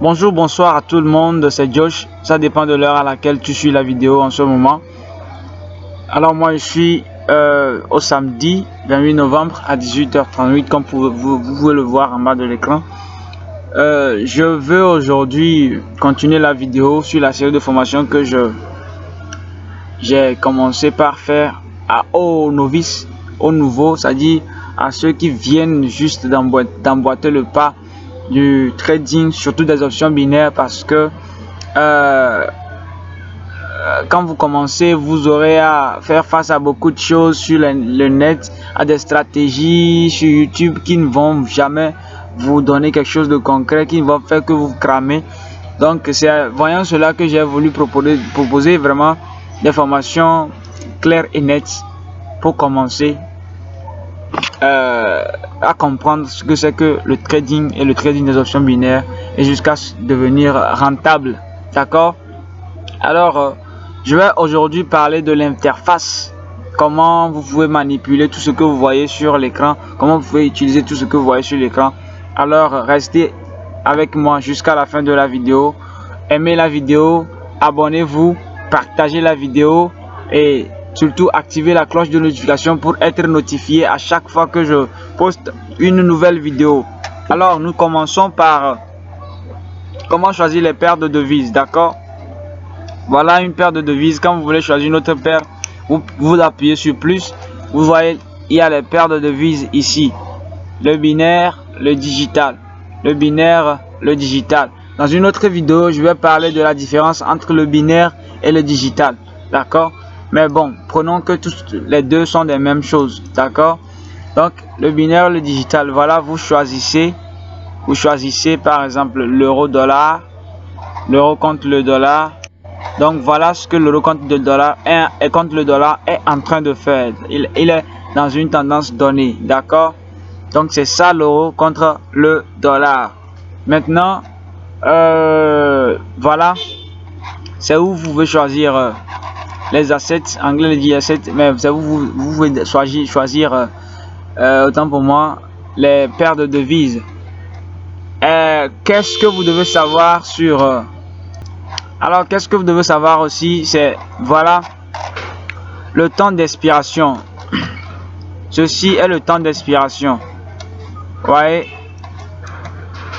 Bonjour, bonsoir à tout le monde, c'est Josh. Ça dépend de l'heure à laquelle tu suis la vidéo en ce moment. Alors moi je suis au samedi 28 novembre à 18h38 comme vous pouvez le voir en bas de l'écran. Je veux aujourd'hui continuer la vidéo sur la série de formation que j'ai commencé par faire aux novices, aux nouveaux, c'est-à-dire à ceux qui viennent juste d'emboîter le pas du trading, surtout des options binaires, parce que quand vous commencez, vous aurez à faire face à beaucoup de choses sur le net, à des stratégies sur YouTube qui ne vont jamais vous donner quelque chose de concret, qui ne vont faire que vous cramer. Donc c'est voyant cela que j'ai voulu proposer vraiment des formations claires et nettes pour commencer à comprendre ce que c'est que le trading et le trading des options binaires et jusqu'à devenir rentable. D'accord? Alors, je vais aujourd'hui parler de l'interface. Comment vous pouvez manipuler tout ce que vous voyez sur l'écran. Comment vous pouvez utiliser tout ce que vous voyez sur l'écran. Alors, restez avec moi jusqu'à la fin de la vidéo. Aimez la vidéo, abonnez-vous, partagez la vidéo et surtout activez la cloche de notification pour être notifié à chaque fois que je poste une nouvelle vidéo. Alors, nous commençons par comment choisir les paires de devises, d'accord? Voilà une paire de devises. Quand vous voulez choisir une autre paire, vous appuyez sur plus. Vous voyez, il y a les paires de devises ici. Le binaire, le digital. Le binaire, le digital. Dans une autre vidéo, je vais parler de la différence entre le binaire et le digital. D'accord? Mais bon, prenons que tous les deux sont des mêmes choses. D'accord? Donc, le binaire, le digital. Voilà, vous choisissez. Vous choisissez par exemple l'euro-dollar. L'euro contre le dollar. Donc voilà ce que l'euro contre le dollar est en train de faire. Il est dans une tendance donnée, d'accord? Donc c'est ça l'euro contre le dollar. Maintenant, voilà, c'est où vous pouvez choisir les assets. Anglais dit assets, mais vous pouvez choisir autant pour moi les paires de devises. Qu'est-ce que vous devez savoir sur alors, qu'est-ce que vous devez savoir aussi, c'est, voilà, le temps d'expiration. Ceci est le temps d'expiration. Vous voyez,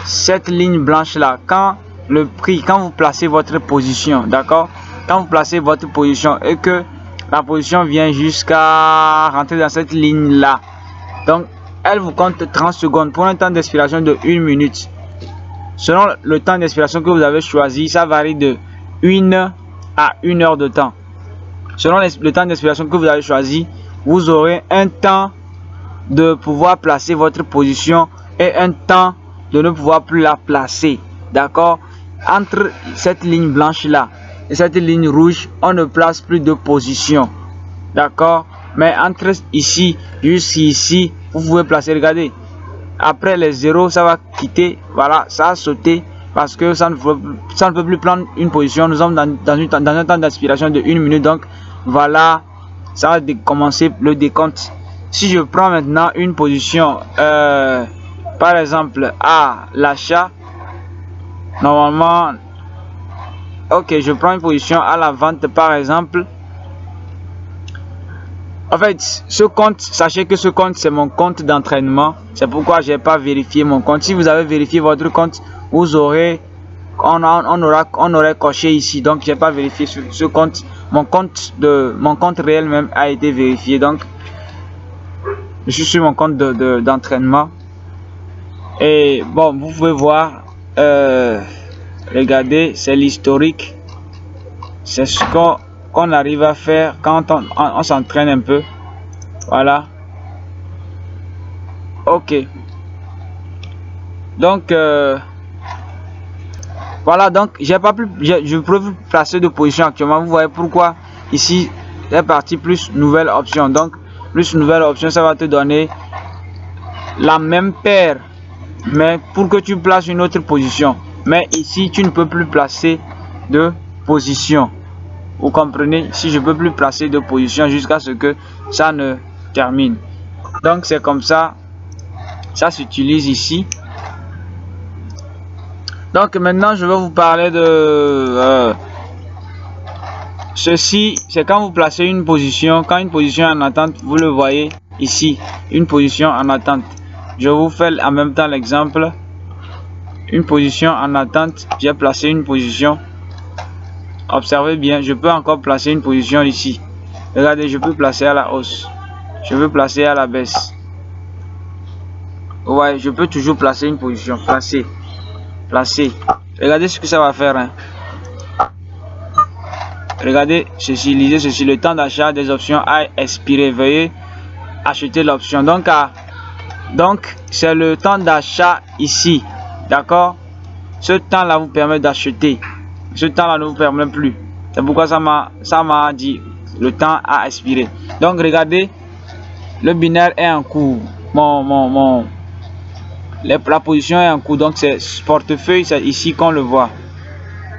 cette ligne blanche-là, quand le prix, quand vous placez votre position, d'accord? Quand vous placez votre position et que la position vient jusqu'à rentrer dans cette ligne-là, donc, elle vous compte 30 secondes pour un temps d'expiration de 1 minute. Selon le temps d'expiration que vous avez choisi, ça varie de 1 à 1 heure de temps. Selon le temps d'expiration que vous avez choisi, vous aurez un temps de pouvoir placer votre position et un temps de ne pouvoir plus la placer. D'accord? Entre cette ligne blanche là et cette ligne rouge, on ne place plus de position. D'accord? Mais entre ici jusqu'ici, vous pouvez placer, regardez. Après les zéros, ça va quitter, voilà, ça a sauté parce que ça ne peut plus prendre une position. Nous sommes dans un temps d'aspiration de 1 minute, donc voilà, ça va commencer le décompte. Si je prends maintenant une position, par exemple à l'achat, normalement, ok, je prends une position à la vente par exemple. En fait, ce compte, sachez que ce compte, c'est mon compte d'entraînement. C'est pourquoi je n'ai pas vérifié mon compte. Si vous avez vérifié votre compte, vous aurez, on aurait coché ici. Donc, je n'ai pas vérifié ce compte. Mon compte réel même a été vérifié. Donc, je suis sur mon compte d'entraînement. Et bon, vous pouvez voir, regardez, c'est l'historique. C'est ce qu'on arrive à faire quand on s'entraîne un peu. Voilà. Ok. Donc voilà, donc je peux plus placer de position actuellement. Vous voyez pourquoi ici c'est parti plus nouvelle option. Donc plus nouvelle option, ça va te donner la même paire, mais pour que tu places une autre position. Mais ici tu ne peux plus placer de position. Vous comprenez? Si je peux plus placer de position jusqu'à ce que ça ne termine. Donc c'est comme ça. Ça s'utilise ici. Donc maintenant je vais vous parler de ceci. C'est quand vous placez une position, quand une position est en attente, vous le voyez ici, une position en attente. Je vous fais en même temps l'exemple. Une position en attente, j'ai placé une position. Observez bien, je peux encore placer une position ici. Regardez, je peux placer à la hausse, je peux placer à la baisse. Ouais, je peux toujours placer une position. Placer. Regardez ce que ça va faire. Hein. Regardez ceci, lisez ceci. Le temps d'achat des options a expiré. Veuillez acheter l'option. Donc c'est le temps d'achat ici. D'accord? Ce temps-là vous permet d'acheter. Ce temps-là ne vous permet plus. C'est pourquoi ça m'a dit le temps a expiré. Donc regardez, le binaire est en cours. La position est en cours. Donc c'est portefeuille, c'est ici qu'on le voit.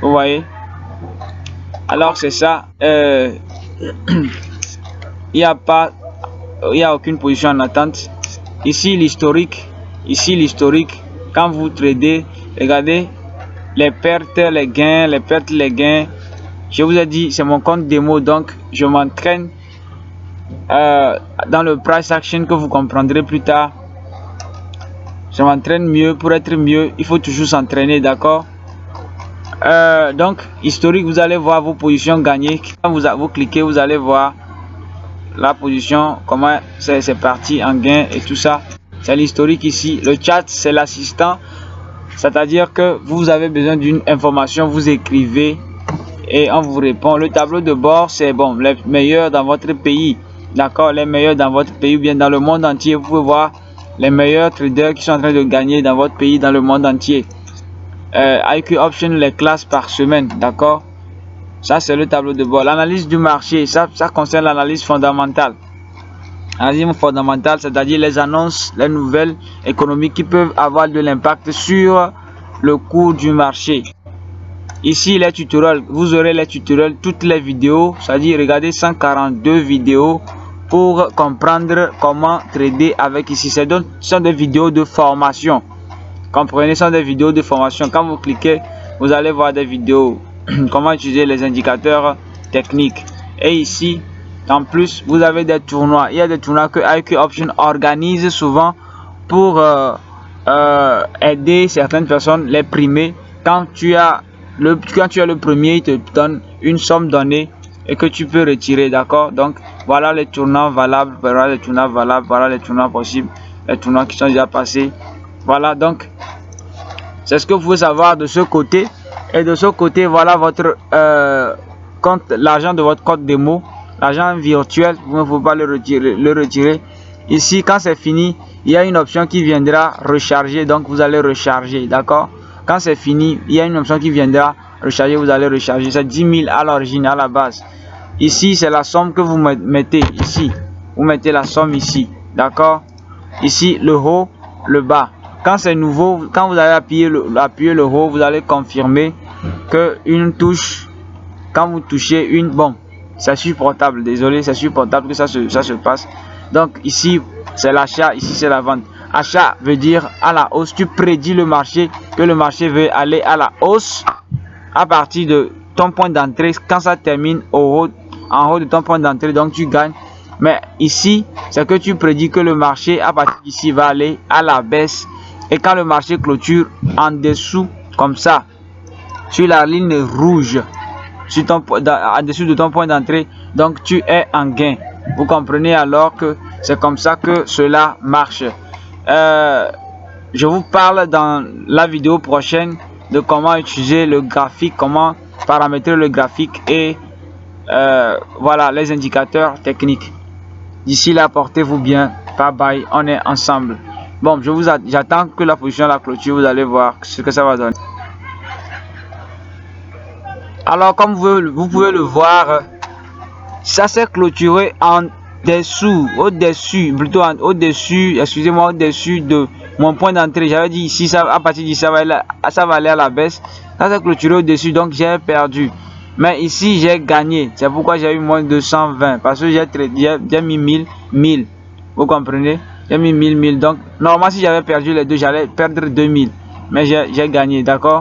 Vous voyez? Alors c'est ça. Il n'y a aucune position en attente. Ici l'historique. Quand vous tradez, regardez les pertes, les gains, les pertes, les gains. Je vous ai dit, c'est mon compte démo, donc je m'entraîne dans le price action que vous comprendrez plus tard. Je m'entraîne mieux. Pour être mieux, il faut toujours s'entraîner, d'accord? Donc historique, vous allez voir vos positions gagnées. Quand vous cliquez, vous allez voir la position, comment c'est parti en gain et tout ça. C'est l'historique ici. Le chat, c'est l'assistant, c'est-à-dire que vous avez besoin d'une information, vous écrivez et on vous répond. Le tableau de bord, c'est bon, les meilleurs dans votre pays, d'accord? Les meilleurs dans votre pays ou bien dans le monde entier. Vous pouvez voir les meilleurs traders qui sont en train de gagner dans votre pays, dans le monde entier. IQ Option, les classes par semaine, d'accord? Ça c'est le tableau de bord. L'analyse du marché, ça concerne l'analyse fondamentale. L'analyse fondamentale, c'est-à-dire les annonces, les nouvelles économiques qui peuvent avoir de l'impact sur le cours du marché. Ici les tutoriels, vous aurez les tutoriels, toutes les vidéos, c'est-à-dire regardez 142 vidéos pour comprendre comment trader avec ici. Ce sont des vidéos de formation. Comprenez, ce sont des vidéos de formation. Quand vous cliquez, vous allez voir des vidéos comment utiliser les indicateurs techniques. Et ici, en plus, vous avez des tournois. Il y a des tournois que IQ Option organise souvent pour aider certaines personnes, les primer. Quand tu as le premier, il te donne une somme donnée et que tu peux retirer, d'accord? Donc voilà les tournois valables, voilà les tournois valables, voilà les tournois possibles, les tournois qui sont déjà passés. Voilà, donc c'est ce que vous pouvez savoir de ce côté. Et de ce côté, voilà votre compte, l'argent de votre compte démo, l'argent virtuel. Vous ne pouvez pas le retirer. Ici, quand c'est fini, il y a une option qui viendra recharger. Donc vous allez recharger, d'accord? Quand c'est fini, il y a une option qui viendra recharger. Vous allez recharger. C'est 10 000 à l'origine, à la base. Ici, c'est la somme que vous mettez ici. Vous mettez la somme ici, d'accord? Ici, le haut, le bas. Quand c'est nouveau, quand vous allez appuyer le haut, vous allez confirmer que une touche, quand vous touchez une, bon, c'est supportable, désolé, c'est supportable que ça se passe. Donc ici, c'est l'achat, ici c'est la vente. Achat veut dire à la hausse, tu prédis le marché, que le marché veut aller à la hausse à partir de ton point d'entrée. Quand ça termine en haut de ton point d'entrée, donc tu gagnes. Mais ici, c'est que tu prédis que le marché à partir d'ici va aller à la baisse. Et quand le marché clôture en dessous, comme ça, sur la ligne rouge, en dessous de ton point d'entrée, donc tu es en gain. Vous comprenez alors que c'est comme ça que cela marche. Je vous parle dans la vidéo prochaine de comment utiliser le graphique, comment paramétrer le graphique et voilà les indicateurs techniques. D'ici là, portez-vous bien. Bye bye, on est ensemble. Bon, j'attends que la position de la clôture, vous allez voir ce que ça va donner. Alors, comme vous pouvez le voir, ça s'est clôturé en dessous, au-dessus de mon point d'entrée. J'avais dit ici, à partir d'ici, ça va aller à la baisse. Ça s'est clôturé au-dessus, donc j'ai perdu. Mais ici, j'ai gagné. C'est pourquoi j'ai eu moins de 120. Parce que j'ai mis 1000. Vous comprenez? J'ai mis 1000. Donc, normalement, si j'avais perdu les deux, j'allais perdre 2000. Mais j'ai gagné, d'accord?